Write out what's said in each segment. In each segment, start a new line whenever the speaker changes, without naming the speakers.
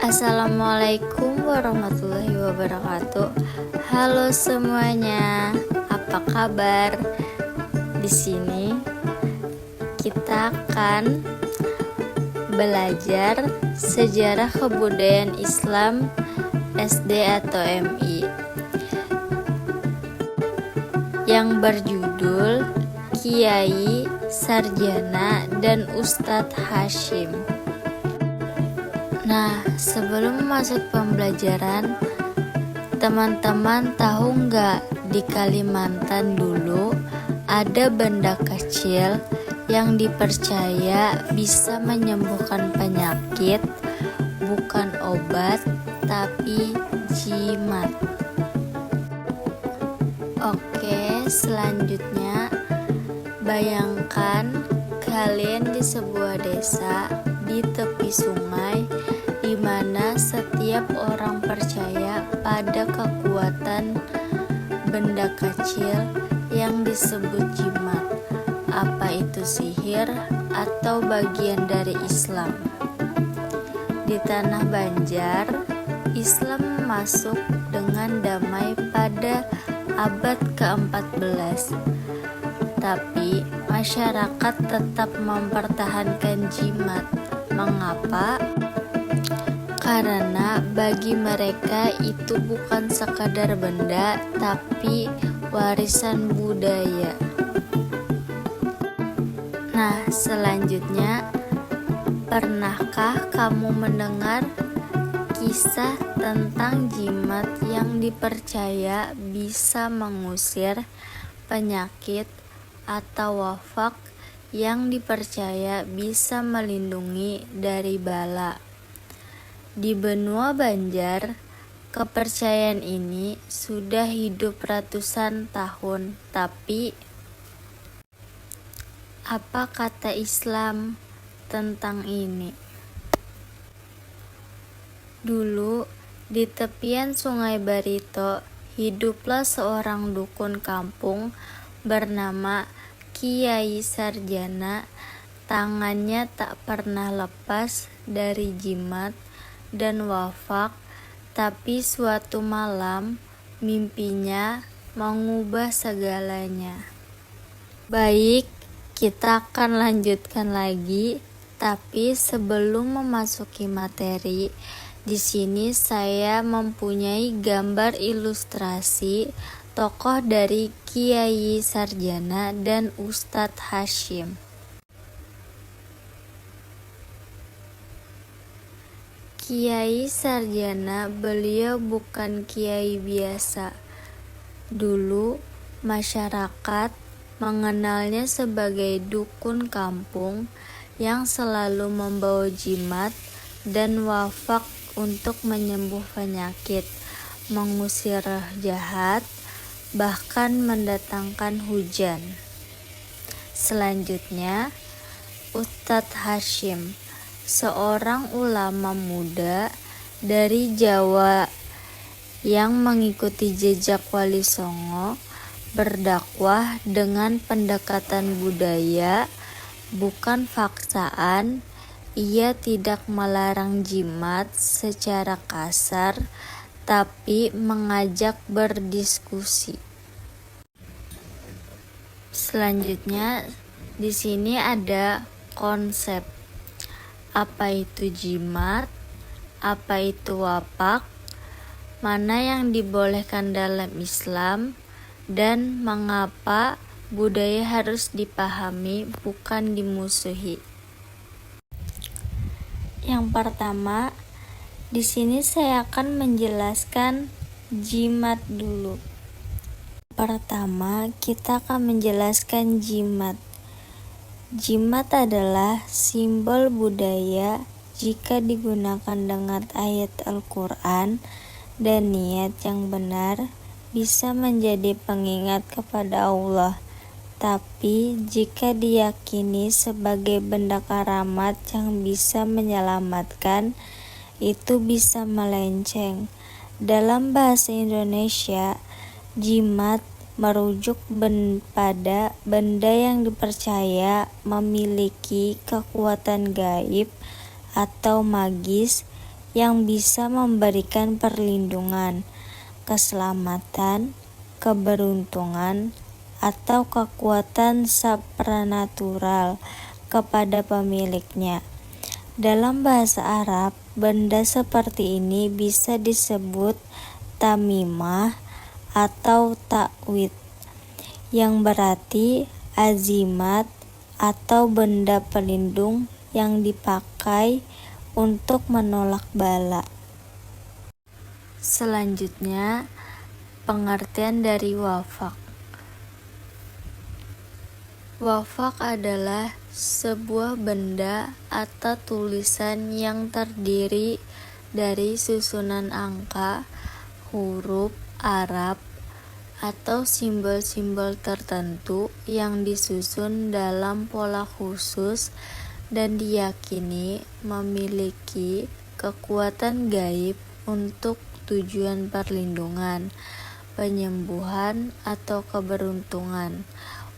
Assalamualaikum warahmatullahi wabarakatuh. Halo semuanya, apa kabar? Di sini kita akan belajar sejarah kebudayaan Islam SD atau MI yang berjudul Kiai, Sarjana, dan Ustadz Hasyim. Nah, sebelum masuk pembelajaran, teman-teman tahu nggak di Kalimantan dulu ada benda kecil yang dipercaya bisa menyembuhkan penyakit, bukan obat, tapi jimat. Oke, selanjutnya bayangkan kalian di sebuah desa di tepi sungai di mana setiap orang percaya pada kekuatan benda kecil yang disebut jimat. Apa itu sihir atau bagian dari Islam? Di tanah Banjar, Islam masuk dengan damai pada abad ke-14. Tapi masyarakat tetap mempertahankan jimat. Mengapa? Karena bagi mereka itu bukan sekadar benda, tapi warisan budaya. Nah, selanjutnya, pernahkah kamu mendengar kisah tentang jimat yang dipercaya bisa mengusir penyakit atau wafak yang dipercaya bisa melindungi dari bala? Di benua Banjar, kepercayaan ini sudah hidup ratusan tahun, tapi apa kata Islam tentang ini? Dulu, di tepian Sungai Barito, hiduplah seorang dukun kampung bernama Kiai Sarjana. Tangannya tak pernah lepas dari jimat dan wafak, tapi suatu malam mimpinya mengubah segalanya. Baik, kita akan lanjutkan lagi, tapi sebelum memasuki materi, di sini saya mempunyai gambar ilustrasi tokoh dari Kiai Sarjana dan Ustadz Hasyim. Kiai Sarjana, beliau bukan kiai biasa. Dulu masyarakat mengenalnya sebagai dukun kampung yang selalu membawa jimat dan wafak untuk menyembuh penyakit, mengusir roh jahat, bahkan mendatangkan hujan. Selanjutnya, Ustadz Hasyim, seorang ulama muda dari Jawa yang mengikuti jejak Wali Songo, berdakwah dengan pendekatan budaya, bukan paksaan. Ia tidak melarang jimat secara kasar, tapi mengajak berdiskusi. Selanjutnya, di sini ada konsep. Apa itu jimat? Apa itu wafak? Mana yang dibolehkan dalam Islam? Dan mengapa budaya harus dipahami, bukan dimusuhi? Yang pertama, di sini saya akan menjelaskan jimat dulu. Pertama, kita akan menjelaskan jimat. Jimat adalah simbol budaya jika digunakan dengan ayat Al-Quran dan niat yang benar bisa menjadi pengingat kepada Allah. Tapi jika diyakini sebagai benda karamat yang bisa menyelamatkan, itu bisa melenceng. Dalam bahasa Indonesia, jimat merujuk pada benda yang dipercaya memiliki kekuatan gaib atau magis yang bisa memberikan perlindungan, keselamatan, keberuntungan, atau kekuatan supranatural kepada pemiliknya. Dalam bahasa Arab, benda seperti ini bisa disebut tamimah atau ta'wid, yang berarti azimat atau benda pelindung yang dipakai untuk menolak bala. Selanjutnya, pengertian dari wafaq. Wafaq adalah sebuah benda atau tulisan yang terdiri dari susunan angka, huruf Arab, atau simbol-simbol tertentu yang disusun dalam pola khusus dan diyakini memiliki kekuatan gaib untuk tujuan perlindungan, penyembuhan, atau keberuntungan.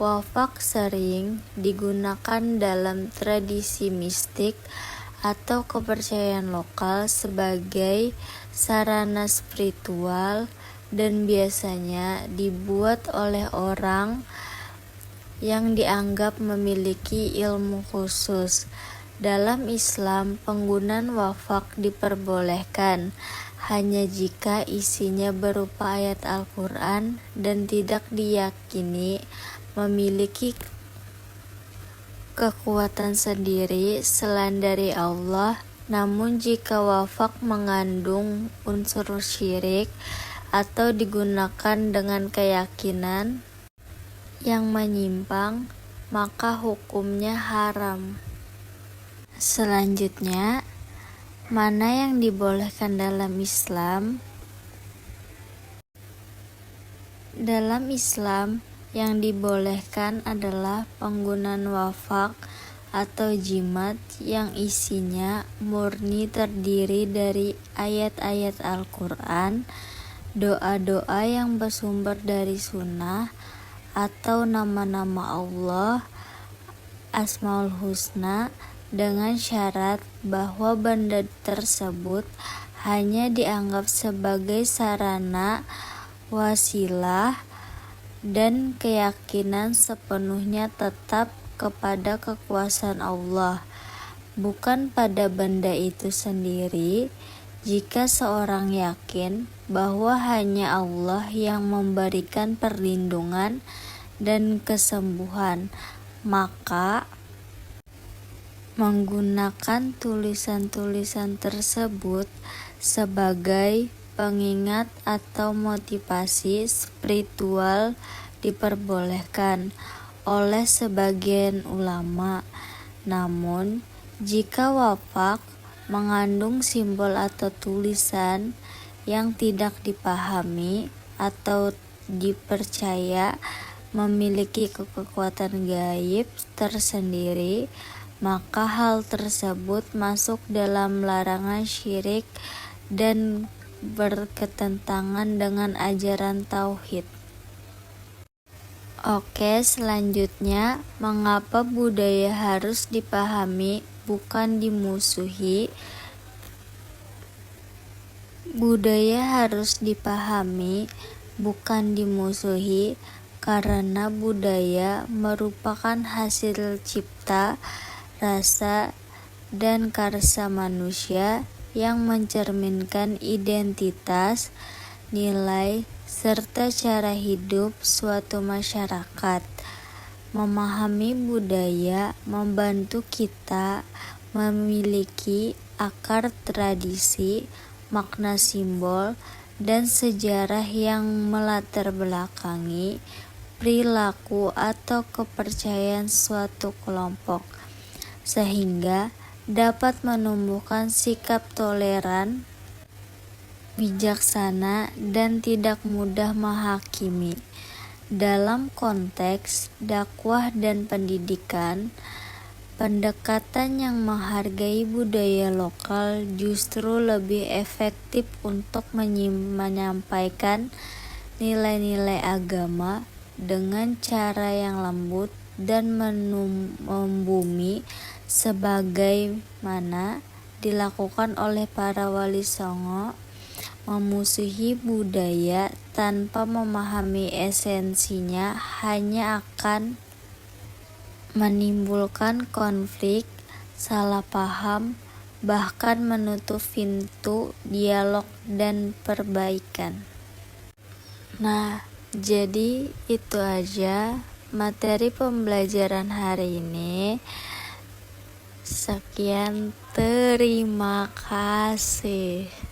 Wafaq sering digunakan dalam tradisi mistik atau kepercayaan lokal sebagai sarana spiritual dan biasanya dibuat oleh orang yang dianggap memiliki ilmu khusus. Dalam Islam, penggunaan wafaq diperbolehkan hanya jika isinya berupa ayat Al-Quran dan tidak diyakini memiliki kekuatan sendiri selain dari Allah. Namun jika wafaq mengandung unsur syirik atau digunakan dengan keyakinan yang menyimpang, maka hukumnya haram. Selanjutnya, mana yang dibolehkan dalam Islam? Dalam Islam, yang dibolehkan adalah penggunaan wafaq atau jimat yang isinya murni terdiri dari ayat-ayat Al-Quran, doa-doa yang bersumber dari sunnah, atau nama-nama Allah, Asmaul Husna, dengan syarat bahwa benda tersebut hanya dianggap sebagai sarana, wasilah, dan keyakinan sepenuhnya tetap kepada kekuasaan Allah, bukan pada benda itu sendiri. Jika seorang yakin bahwa hanya Allah yang memberikan perlindungan dan kesembuhan, maka menggunakan tulisan-tulisan tersebut sebagai pengingat atau motivasi spiritual diperbolehkan oleh sebagian ulama. Namun, jika wafaq mengandung simbol atau tulisan yang tidak dipahami atau dipercaya memiliki kekuatan gaib tersendiri, maka hal tersebut masuk dalam larangan syirik dan berketentangan dengan ajaran tauhid. Oke, selanjutnya, mengapa budaya harus dipahami bukan dimusuhi? Budaya harus dipahami bukan dimusuhi karena budaya merupakan hasil cipta, rasa, dan karsa manusia yang mencerminkan identitas, nilai, serta cara hidup suatu masyarakat. Memahami budaya membantu kita memiliki akar tradisi, makna simbol, dan sejarah yang melatar belakangi perilaku atau kepercayaan suatu kelompok, sehingga dapat menumbuhkan sikap toleran, bijaksana, dan tidak mudah menghakimi. Dalam konteks dakwah dan pendidikan, pendekatan yang menghargai budaya lokal justru lebih efektif untuk menyampaikan nilai-nilai agama dengan cara yang lembut dan membumi, sebagaimana dilakukan oleh para wali songo memusuhi budaya tanpa memahami esensinya hanya akan menimbulkan konflik, salah paham, bahkan menutup pintu dialog dan perbaikan. Nah, jadi itu aja materi pembelajaran hari ini. Sekian, terima kasih.